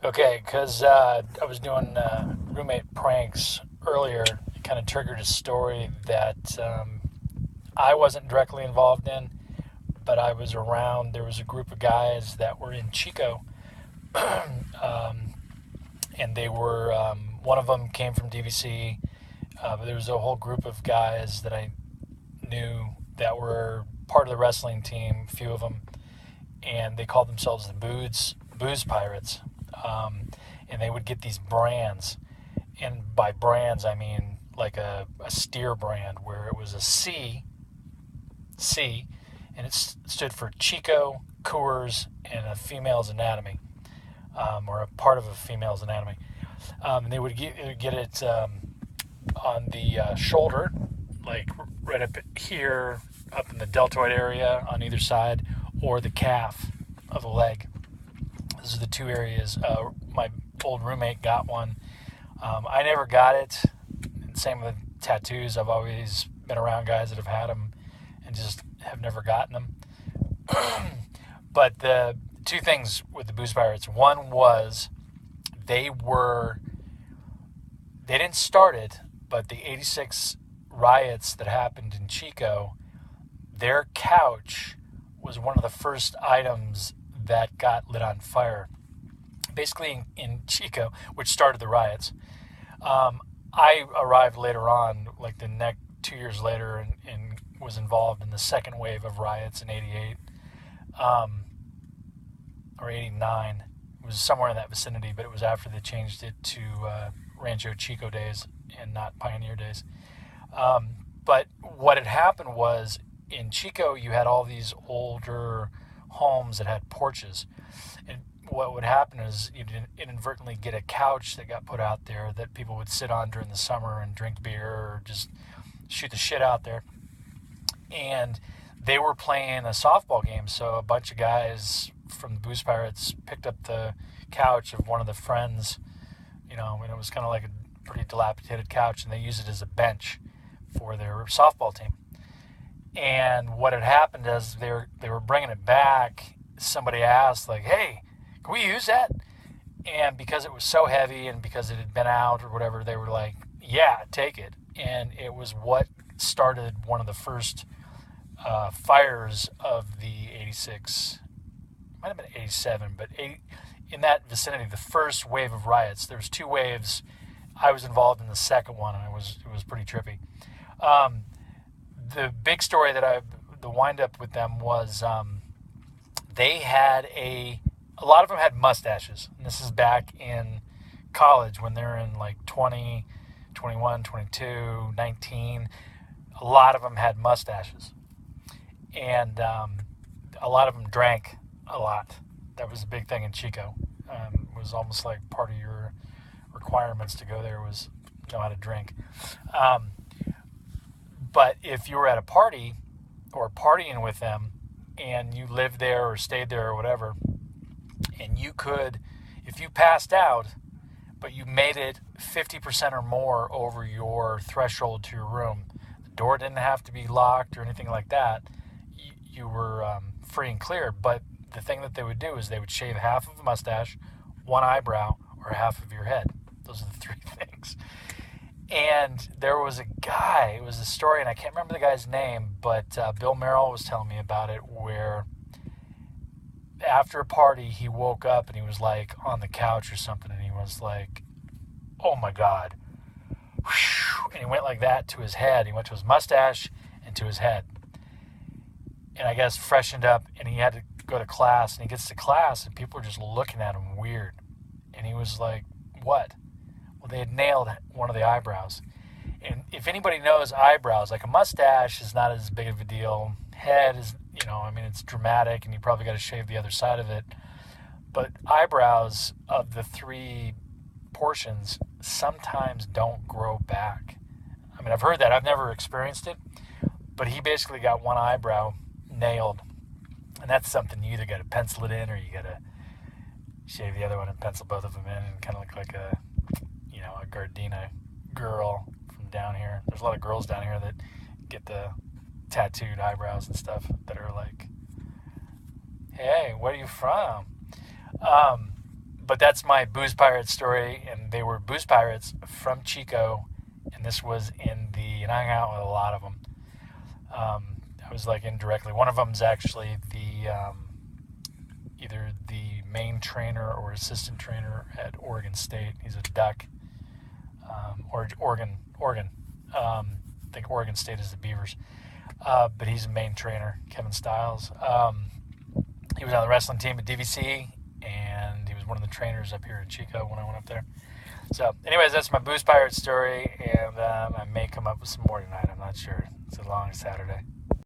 Okay, because I was doing roommate pranks earlier. It kind of triggered a story that I wasn't directly involved in, but I was around. There was a group of guys that were in Chico, and they were, one of them came from DVC, but there was a whole group of guys that I knew that were part of the wrestling team, a few of them, and they called themselves the Booze Pirates. And they would get these brands, and by brands I mean like a steer brand where it was a C, and it stood for Chico, Coors, and a female's anatomy, or a part of a female's anatomy. And they would get it on the shoulder, like right up here, up in the deltoid area on either side, or the calf of the leg. Those are the two areas. My old roommate got one. I never got it. And same with tattoos. I've always been around guys that have had them and just have never gotten them. But the two things with the Booze Pirates. One was they didn't start it, but the 86 riots that happened in Chico, their couch was one of the first items that got lit on fire, basically in Chico, which started the riots. I arrived later on, like the next 2 years later, and was involved in the second wave of riots in 88, or 89. It was somewhere in that vicinity, but it was after they changed it to Rancho Chico days and not Pioneer days. But what had happened was, in Chico, you had all these older homes that had porches, and what would happen is you'd inadvertently get a couch that got put out there that people would sit on during the summer and drink beer or just shoot the shit out there. And they were playing a softball game, so a bunch of guys from the Booze Pirates picked up the couch of one of the friends, and it was kind of like a pretty dilapidated couch, and they used it as a bench for their softball team. And what had happened is they were bringing it back. Somebody asked, like, "Hey, can we use that?" And because it was so heavy and because it had been out or whatever, they were like, "Yeah, take it." And it was what started one of the first fires of the 86, might have been 87, but in that vicinity, the first wave of riots. There was two waves. I was involved in the second one, and it was pretty trippy. The big story the wind up with them was they had a lot of them had mustaches. And this is back in college when they're in like 20, 21, 22, 19. A lot of them had mustaches. And a lot of them drank a lot. That was a big thing in Chico. It was almost like part of your requirements to go there was know how to drink. But if you were at a party or partying with them and you lived there or stayed there or whatever, and you could, if you passed out, but you made it 50% or more over your threshold to your room, the door didn't have to be locked or anything like that, you were free and clear. But the thing that they would do is they would shave half of a mustache, one eyebrow, or half of your head. Those are the three things. And there was a guy, it was a story, and I can't remember the guy's name, but Bill Merrill was telling me about it, where after a party, he woke up and he was like on the couch or something, and he was like, "Oh my God." And he went like that to his head. He went to his mustache and to his head. And I guess freshened up, and he had to go to class, and he gets to class, and people are just looking at him weird. And he was like, "What?" Well, they had nailed one of the eyebrows. And if anybody knows eyebrows, like a mustache is not as big of a deal. Head is, it's dramatic, and you probably got to shave the other side of it. But eyebrows, of the three portions, sometimes don't grow back. I mean, I've heard that. I've never experienced it. But he basically got one eyebrow nailed. And that's something you either got to pencil it in or you got to shave the other one and pencil both of them in and kind of look like a Gardena girl from down here. There's a lot of girls down here that get the tattooed eyebrows and stuff that are like, "Hey, where are you from?" But that's my Booze Pirates story, and they were Booze Pirates from Chico, and this was and I hung out with a lot of them. I was like indirectly. One of them's actually either the main trainer or assistant trainer at Oregon State. He's a Duck, or Oregon. I think Oregon State is the Beavers, but he's a main trainer, Kevin Stiles. He was on the wrestling team at DVC, and he was one of the trainers up here in Chico when I went up there. So, anyways, that's my Booze Pirate story, and I may come up with some more tonight. I'm not sure. It's a long Saturday.